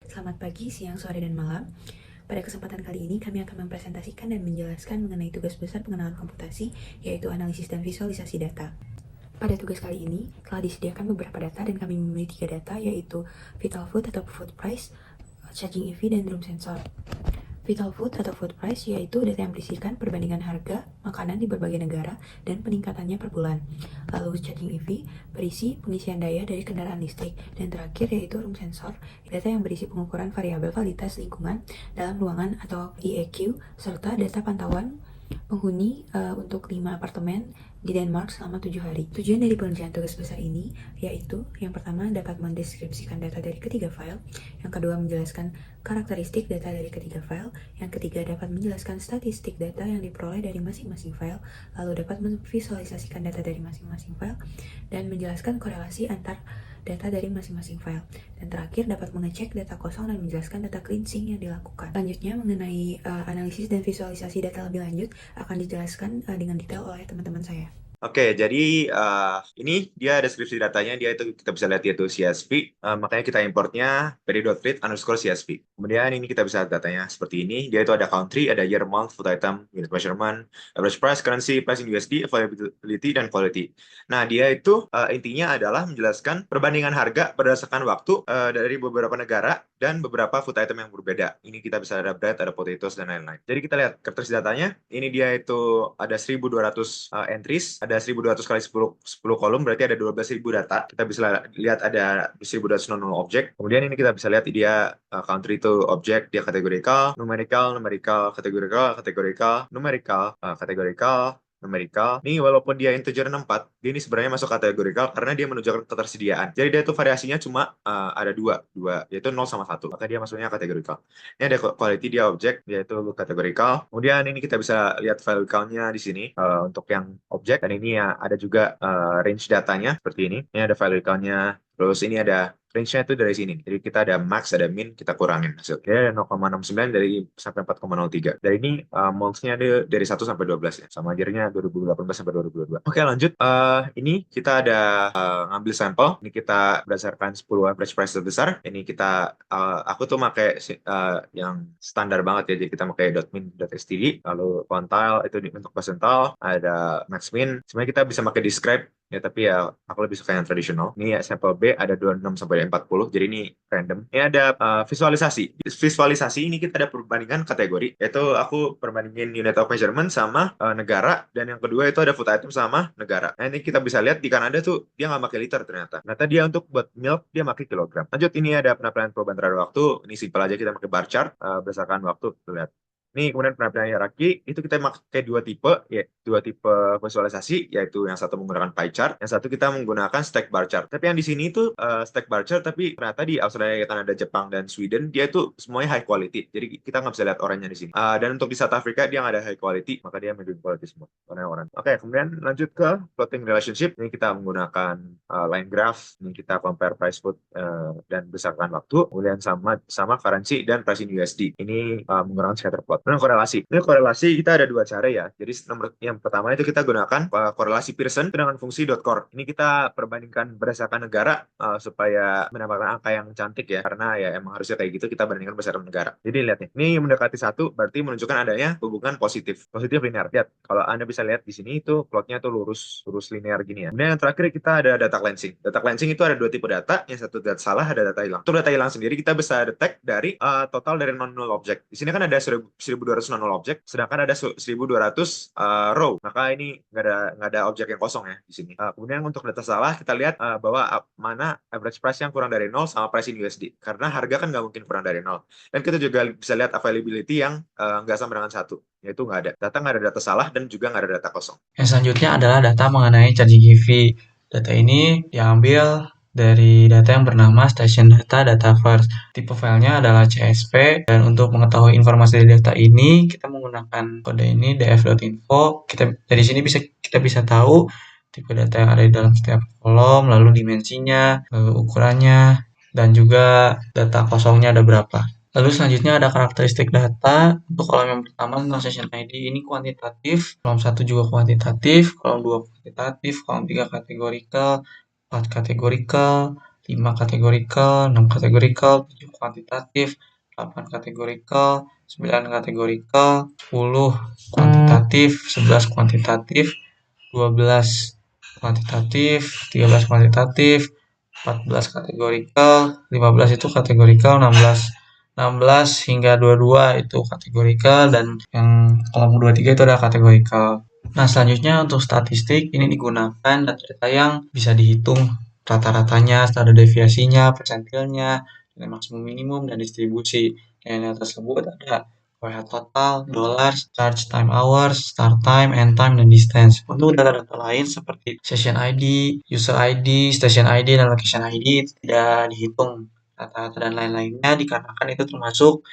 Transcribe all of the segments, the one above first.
Selamat pagi, siang, sore, dan malam. Pada kesempatan kali ini kami akan mempresentasikan dan menjelaskan mengenai tugas besar pengenalan komputasi, yaitu analisis dan visualisasi data. Pada tugas kali ini telah disediakan beberapa data dan kami memilih 3 data, yaitu vital food atau food price, charging EV, dan room sensor. Vital food atau food price yaitu data yang berisikan perbandingan harga makanan di berbagai negara dan peningkatannya per bulan. Lalu charging EV berisi pengisian daya dari kendaraan listrik. Dan terakhir yaitu room sensor, data yang berisi pengukuran variabel kualitas lingkungan dalam ruangan atau EEQ, serta data pantauan penghuni untuk 5 apartemen di Denmark selama 7 hari. Tujuan dari pengerjaan tugas besar ini yaitu yang pertama dapat mendeskripsikan data dari ketiga file, yang kedua menjelaskan karakteristik data dari ketiga file, yang ketiga dapat menjelaskan statistik data yang diperoleh dari masing-masing file, lalu dapat memvisualisasikan data dari masing-masing file, dan menjelaskan korelasi antar data dari masing-masing file. Dan terakhir dapat mengecek data kosong dan menjelaskan data cleansing yang dilakukan. Selanjutnya mengenai analisis dan visualisasi data lebih lanjut akan dijelaskan dengan detail oleh teman-teman saya. Oke, jadi ini dia deskripsi datanya, dia itu kita bisa lihat yaitu CSV, makanya kita importnya pd.read_CSV. Kemudian ini kita bisa lihat datanya seperti ini, dia itu ada country, ada year, month, food item, unit measurement, average price, currency, price in USD, availability, dan quality. Nah, dia itu intinya adalah menjelaskan perbandingan harga berdasarkan waktu dari beberapa negara dan beberapa food item yang berbeda. Ini kita bisa ada bread, ada potatoes, dan lain-lain. Jadi kita lihat karakteristik datanya, ini dia itu ada 1.200 entries, ada 1.200 kali 10 kolom, berarti ada 12.000 data. Kita bisa lihat ada 1.200 objek. Kemudian ini kita bisa lihat dia country itu objek, dia kategorikal, numerical, kategorikal. Ini walaupun dia integer 64, dia ini sebenarnya masuk kategorikal karena dia menunjukkan ketersediaan. Jadi dia itu variasinya cuma ada dua, yaitu 0 sama 1. Maka dia masuknya kategorikal. Ini ada quality, dia objek, dia itu kategorikal. Kemudian ini kita bisa lihat file count-nya di sini untuk yang objek. Dan ini ya ada juga range datanya seperti ini. Ini ada file count-nya. Terus ini ada range-nya itu dari sini. Jadi kita ada max, ada min, kita kurangin hasil. Oke, 0,69 dari sampai 4,03. Dan ini months-nya dari 1 sampai 12 ya. Sama year-nya 2018 sampai 2022. Oke, lanjut. Ini kita ada ngambil sampel. Ini kita berdasarkan 10 average price terbesar. Ini kita, aku tuh pakai yang standar banget ya. Jadi kita pakai .min.std. Lalu quantile itu untuk percentile. Ada max min. Sebenarnya kita bisa pakai describe. Ya, tapi ya aku lebih suka yang tradisional. Ini ya sampel B ada 26 sampai 40. Jadi ini random. Ini ada visualisasi. Visualisasi ini kita ada perbandingan kategori. Yaitu aku perbandingin unit of measurement sama negara. Dan yang kedua itu ada food item sama negara. Nah ini kita bisa lihat di Kanada tuh dia nggak pakai liter ternyata. Ternyata dia untuk buat milk dia pakai kilogram. Lanjut, ini ada penampilan perubahan terhadap waktu. Ini simpel aja, kita pakai bar chart berdasarkan waktu. Tuh, lihat. Nih, kemudian penampilan hierarki, itu kita pakai dua tipe visualisasi, yaitu yang satu menggunakan pie chart, yang satu kita menggunakan stack bar chart. Tapi yang di sini itu stack bar chart, tapi ternyata di Australia, Kanada, Jepang, dan Sweden, dia itu semuanya high quality. Jadi kita nggak bisa lihat oranye di sini. Dan untuk di South Africa, dia nggak ada high quality, maka dia medium quality semua. Warna-warna. Oke, kemudian lanjut ke plotting relationship. Ini kita menggunakan line graph. Ini kita compare price food dan berdasarkan waktu. Kemudian sama currency dan price in USD. Ini menggunakan scatter plot. Nah, korelasi. Ini korelasi kita ada dua cara ya. Jadi nomor yang pertama itu kita gunakan korelasi Pearson dengan fungsi .core. Ini kita perbandingkan berdasarkan negara supaya mendapatkan angka yang cantik ya. Karena ya emang harusnya kayak gitu, kita bandingkan berdasarkan negara. Jadi lihat nih. Ini mendekati 1 berarti menunjukkan adanya hubungan positif. Positif linear. Lihat. Kalau Anda bisa lihat di sini itu plotnya tuh lurus linear gini ya. Kemudian yang terakhir kita ada data cleansing. Data cleansing itu ada dua tipe data. Yang satu data salah, ada data hilang. Untuk data hilang sendiri kita bisa detect dari total dari non-null object. Di sini kan ada 1.200 non-null object, sedangkan ada 1.200 row. Maka ini nggak ada objek yang kosong ya di sini. Kemudian untuk data salah kita lihat bahwa mana average price yang kurang dari 0 sama price in USD. Karena harga kan nggak mungkin kurang dari 0. Dan kita juga bisa lihat availability yang nggak sama dengan 1. Yaitu nggak ada. Nggak ada data salah dan juga nggak ada data kosong. Yang selanjutnya adalah data mengenai charging EV. Data ini diambil dari data yang bernama Station Data First. Tipe filenya adalah CSV, dan untuk mengetahui informasi dari data ini, kita menggunakan kode ini df.info. Dari sini kita bisa tahu tipe data yang ada di dalam setiap kolom, lalu dimensinya, lalu ukurannya, dan juga data kosongnya ada berapa. Lalu selanjutnya ada karakteristik data. Untuk kolom yang pertama tentang session ID ini kuantitatif, kolom 1 juga kuantitatif, kolom 2 kuantitatif, kolom 3 kategorikal, 4 kategorikal, 5 kategorikal, 6 kategorikal, 7 kuantitatif, 8 kategorikal, 9 kategorikal, 10 kuantitatif, 11 kuantitatif, 12 kuantitatif, 13 kuantitatif, 14 kategorikal, 15 itu kategorikal, 16 hingga 22 itu kategorikal, dan yang kelompok 23 itu adalah kategorikal. Nah, selanjutnya untuk statistik ini digunakan data-data yang bisa dihitung rata-ratanya, standar deviasinya, persentilnya, nilai maksimum minimum, dan distribusi. Nilai tersebut ada KWH total, dolar, charge time hours, start time, end time, dan distance. Untuk data-data lain seperti session ID, user ID, station ID, dan location ID itu tidak dihitung rata-rata dan lain-lainnya dikarenakan itu termasuk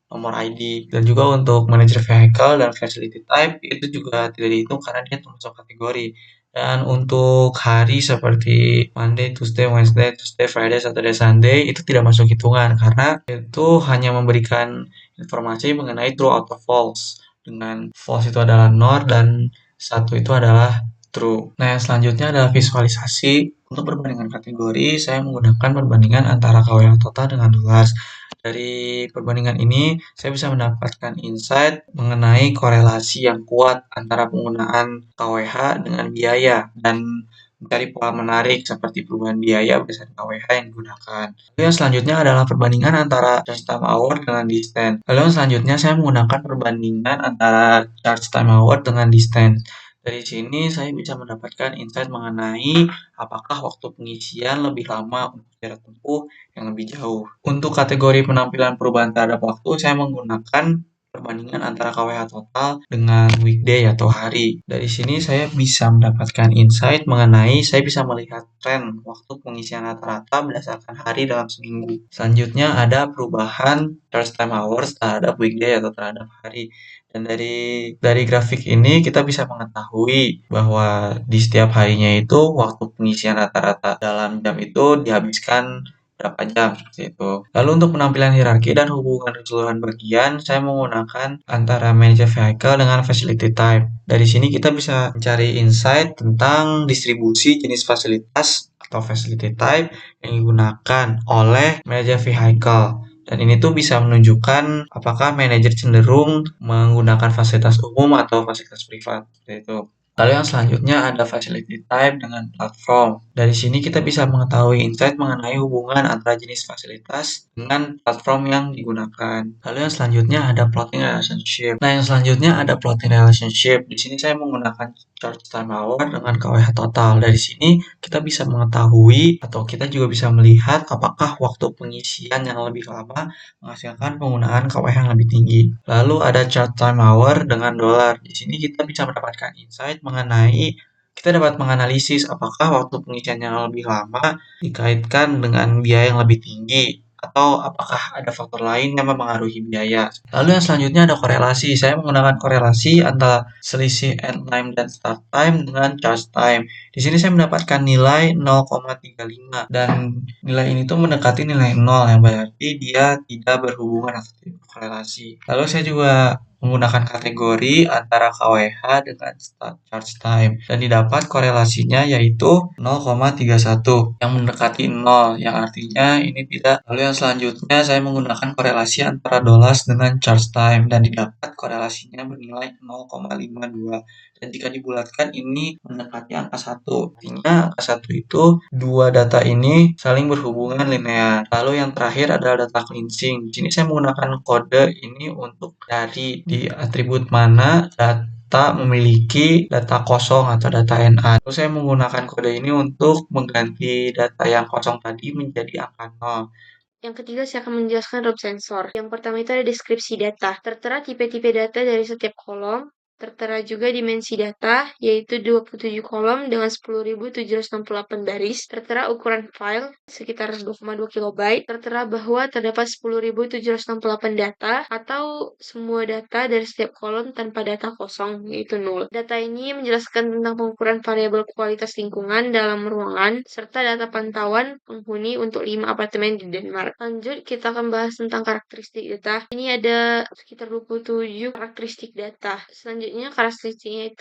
nomor ID. Dan juga untuk manager vehicle dan facility type itu juga tidak dihitung karena dia termasuk kategori. Dan untuk hari seperti Monday, Tuesday, Wednesday, Thursday, Friday, Saturday, Sunday itu tidak masuk hitungan karena itu hanya memberikan informasi mengenai true atau false. Dengan false itu adalah nor dan satu itu adalah true. Nah, yang selanjutnya adalah visualisasi. Untuk perbandingan kategori, saya menggunakan perbandingan antara KWH total dengan dollars. Dari perbandingan ini, saya bisa mendapatkan insight mengenai korelasi yang kuat antara penggunaan KWH dengan biaya dan mencari pola menarik seperti perubahan biaya berdasarkan KWH yang digunakan. Lalu yang selanjutnya adalah perbandingan antara charge time hour dengan distance. Lalu yang selanjutnya saya menggunakan perbandingan antara charge time hour dengan distance. Dari sini saya bisa mendapatkan insight mengenai apakah waktu pengisian lebih lama untuk jarak tempuh yang lebih jauh. Untuk kategori penampilan perubahan terhadap waktu, saya menggunakan perbandingan antara KWH total dengan weekday atau hari. Dari sini saya bisa mendapatkan insight mengenai saya bisa melihat tren waktu pengisian rata-rata berdasarkan hari dalam seminggu. Selanjutnya ada perubahan charge time hours terhadap weekday atau terhadap hari. Dan dari grafik ini kita bisa mengetahui bahwa di setiap harinya itu waktu pengisian rata-rata dalam jam itu dihabiskan berapa jam seperti itu. Lalu untuk penampilan hierarki dan hubungan keseluruhan bagian, saya menggunakan antara manager vehicle dengan facility type. Dari sini kita bisa mencari insight tentang distribusi jenis fasilitas atau facility type yang digunakan oleh manager vehicle. Dan ini tuh bisa menunjukkan apakah manajer cenderung menggunakan fasilitas umum atau fasilitas privat seperti itu. Lalu yang selanjutnya ada facility type dengan platform. Dari sini kita bisa mengetahui insight mengenai hubungan antara jenis fasilitas dengan platform yang digunakan. Lalu yang selanjutnya ada plotting relationship. Nah, yang selanjutnya ada plotting relationship. Di sini saya menggunakan charge time hour dengan KWH total. Dari sini kita bisa mengetahui atau kita juga bisa melihat apakah waktu pengisian yang lebih lama menghasilkan penggunaan KWH yang lebih tinggi. Lalu ada charge time hour dengan dolar. Di sini kita bisa mendapatkan insight mengenai kita dapat menganalisis apakah waktu pengisian yang lebih lama dikaitkan dengan biaya yang lebih tinggi atau apakah ada faktor lain yang mempengaruhi biaya. Lalu yang selanjutnya ada korelasi. Saya menggunakan korelasi antara selisih end time dan start time dengan charge time. Di sini saya mendapatkan nilai 0,35 dan nilai ini tuh mendekati nilai 0 yang berarti dia tidak berhubungan atau tidak berkorelasi. Lalu saya juga menggunakan kategori antara KWH dengan start charge time dan didapat korelasinya yaitu 0,31 yang mendekati 0 yang artinya ini tidak. Lalu yang selanjutnya saya menggunakan korelasi antara dollars dengan charge time dan didapat korelasinya bernilai 0,52 dan jika dibulatkan ini mendekati angka 1. Artinya angka 1 itu dua data ini saling berhubungan linear. Lalu yang terakhir adalah data cleansing. Di sini saya menggunakan kode ini untuk dari di atribut mana data memiliki data kosong atau data NA. Terus saya menggunakan kode ini untuk mengganti data yang kosong tadi menjadi angka 0. Yang ketiga, saya akan menjelaskan row sensor. Yang pertama itu ada deskripsi data. Tertera tipe-tipe data dari setiap kolom. Tertera juga dimensi data, yaitu 27 kolom dengan 10.768 baris. Tertera ukuran file, sekitar 2,2 KB. Tertera bahwa terdapat 10.768 data, atau semua data dari setiap kolom tanpa data kosong, yaitu 0. Data ini menjelaskan tentang pengukuran variabel kualitas lingkungan dalam ruangan, serta data pantauan penghuni untuk 5 apartemen di Denmark. Lanjut, kita akan bahas tentang karakteristik data. Ini ada sekitar 27 karakteristik data. Selanjutnya,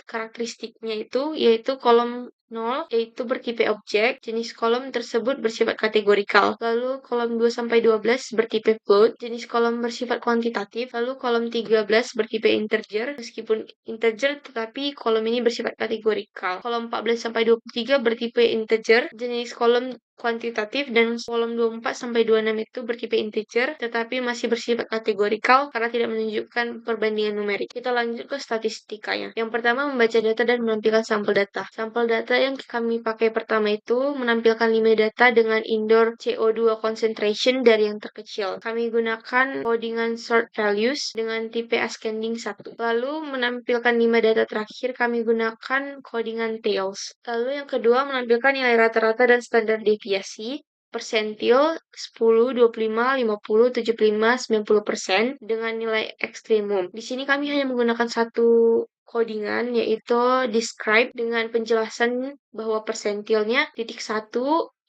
karakteristiknya itu yaitu kolom 0 yaitu bertipe objek, jenis kolom tersebut bersifat kategorikal. Lalu kolom 2-12 bertipe float, jenis kolom bersifat kuantitatif. Lalu kolom 13 bertipe integer, meskipun integer tetapi kolom ini bersifat kategorikal. Kolom 14-23 bertipe integer, jenis kolom kuantitatif, dan kolom 24-26 itu bertipe integer tetapi masih bersifat kategorikal karena tidak menunjukkan perbandingan numerik. Kita lanjut ke statistikanya. Yang pertama, membaca data dan menampilkan sampel data. Sampel data yang kami pakai pertama itu menampilkan 5 data dengan indoor CO2 concentration dari yang terkecil. Kami gunakan codingan sort values dengan tipe ascending 1. Lalu menampilkan 5 data terakhir kami gunakan codingan tails. Lalu yang kedua, menampilkan nilai rata-rata dan standar deviasi persentil 10, 25, 50, 75, 90% dengan nilai ekstremum. Di sini kami hanya menggunakan satu codingan yaitu describe dengan penjelasan bahwa persentilnya titik 1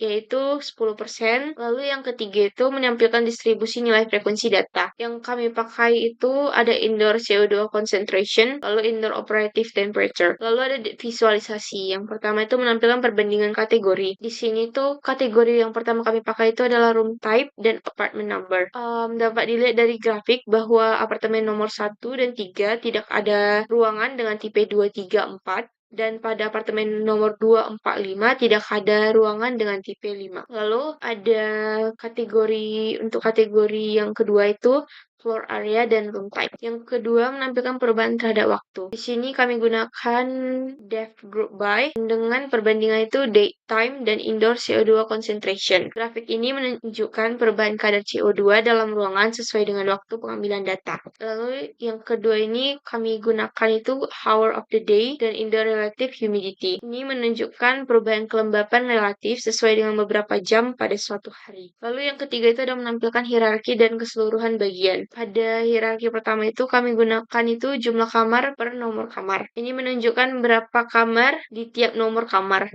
yaitu 10%. Lalu yang ketiga itu menampilkan distribusi nilai frekuensi data. Yang kami pakai itu ada indoor CO2 concentration, lalu indoor operative temperature. Lalu ada visualisasi. Yang pertama itu menampilkan perbandingan kategori. Di sini tuh kategori yang pertama kami pakai itu adalah room type dan apartment number. Dapat dilihat dari grafik bahwa apartemen nomor 1 dan 3 tidak ada ruangan dengan tipe 2, 3, 4. Dan pada apartemen nomor 2, 4, 5 tidak ada ruangan dengan tipe 5. Lalu ada untuk kategori yang kedua itu floor area dan room type. Yang kedua menampilkan perubahan terhadap waktu. Di sini kami gunakan depth group by dengan perbandingan itu date time dan indoor CO2 concentration. Grafik ini menunjukkan perubahan kadar CO2 dalam ruangan sesuai dengan waktu pengambilan data. Lalu yang kedua ini kami gunakan itu hour of the day dan indoor relative humidity. Ini menunjukkan perubahan kelembapan relatif sesuai dengan beberapa jam pada suatu hari. Lalu yang ketiga itu ada menampilkan hierarki dan keseluruhan bagian. Pada hierarki pertama itu kami gunakan itu jumlah kamar per nomor kamar. Ini menunjukkan berapa kamar di tiap nomor kamar.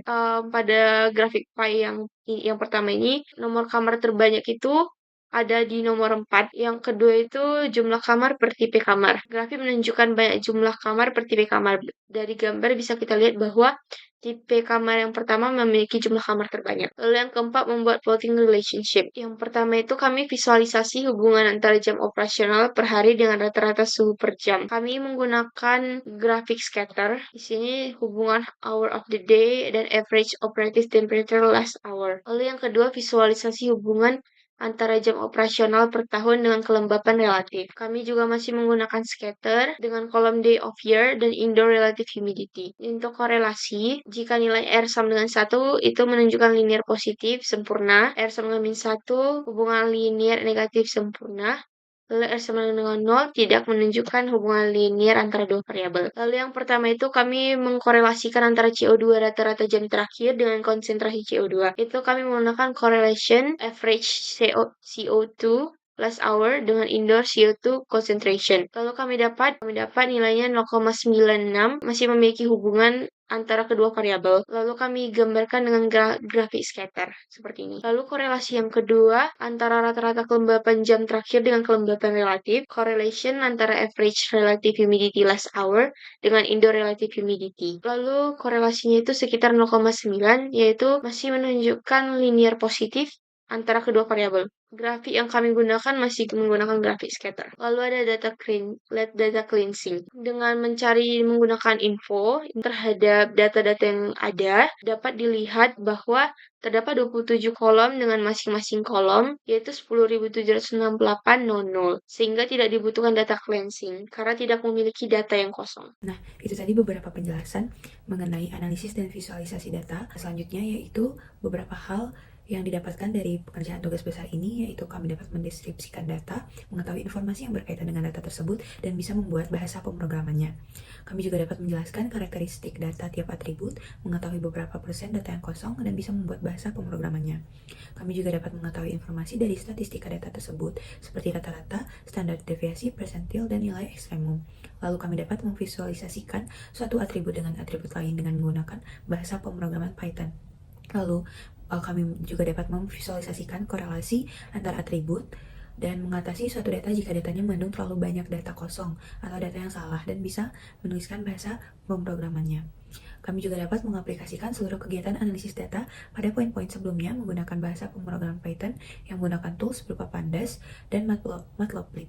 Pada grafik pie yang pertama ini, nomor kamar terbanyak itu ada di nomor 4. Yang kedua itu jumlah kamar per tipe kamar. Grafik menunjukkan banyak jumlah kamar per tipe kamar. Dari gambar bisa kita lihat bahwa tipe kamar yang pertama memiliki jumlah kamar terbanyak. Lalu yang keempat, membuat plotting relationship. Yang pertama itu kami visualisasi hubungan antara jam operasional per hari dengan rata-rata suhu per jam. Kami menggunakan grafik scatter. Di sini hubungan hour of the day dan average operative temperature last hour. Lalu yang kedua, visualisasi hubungan antara jam operasional per tahun dengan kelembapan relatif. Kami juga masih menggunakan scatter dengan kolom day of year dan indoor relative humidity. Untuk korelasi, jika nilai R sama dengan 1, itu menunjukkan linear positif sempurna. R sama dengan -1, hubungan linear negatif sempurna. Lalu R sama dengan 0 tidak menunjukkan hubungan linear antara dua variabel. Lalu yang pertama itu kami mengkorelasikan antara CO2 rata-rata jam terakhir dengan konsentrasi CO2. Itu kami menggunakan correlation average CO2 last hour dengan indoor CO2 concentration. Lalu kami dapat nilainya 0,96, masih memiliki hubungan antara kedua variabel. Lalu kami gambarkan dengan grafik scatter seperti ini. Lalu korelasi yang kedua antara rata-rata kelembapan jam terakhir dengan kelembapan relatif. Correlation antara average relative humidity last hour dengan indoor relative humidity. Lalu korelasinya itu sekitar 0,9, yaitu masih menunjukkan linear positif antara kedua variabel. Grafik yang kami gunakan masih menggunakan grafik scatter. Lalu ada data cleansing. Dengan mencari menggunakan info terhadap data-data yang ada, dapat dilihat bahwa terdapat 27 kolom dengan masing-masing kolom, yaitu 10.768.00, sehingga tidak dibutuhkan data cleansing, karena tidak memiliki data yang kosong. Nah, itu tadi beberapa penjelasan mengenai analisis dan visualisasi data. Selanjutnya yaitu beberapa hal yang didapatkan dari pekerjaan tugas besar ini, yaitu kami dapat mendeskripsikan data, mengetahui informasi yang berkaitan dengan data tersebut, dan bisa membuat bahasa pemrogramannya. Kami juga dapat menjelaskan karakteristik data tiap atribut, mengetahui beberapa persen data yang kosong, dan bisa membuat bahasa pemrogramannya. Kami juga dapat mengetahui informasi dari statistika data tersebut, seperti rata-rata, standar deviasi, persentil, dan nilai ekstremum. Lalu kami dapat memvisualisasikan suatu atribut dengan atribut lain dengan menggunakan bahasa pemrograman Python. Lalu kami juga dapat memvisualisasikan korelasi antar atribut dan mengatasi suatu data jika datanya mengandung terlalu banyak data kosong atau data yang salah, dan bisa menuliskan bahasa pemrogramannya. Kami juga dapat mengaplikasikan seluruh kegiatan analisis data pada poin-poin sebelumnya menggunakan bahasa pemrograman Python yang menggunakan tools berupa Pandas dan Matplotlib.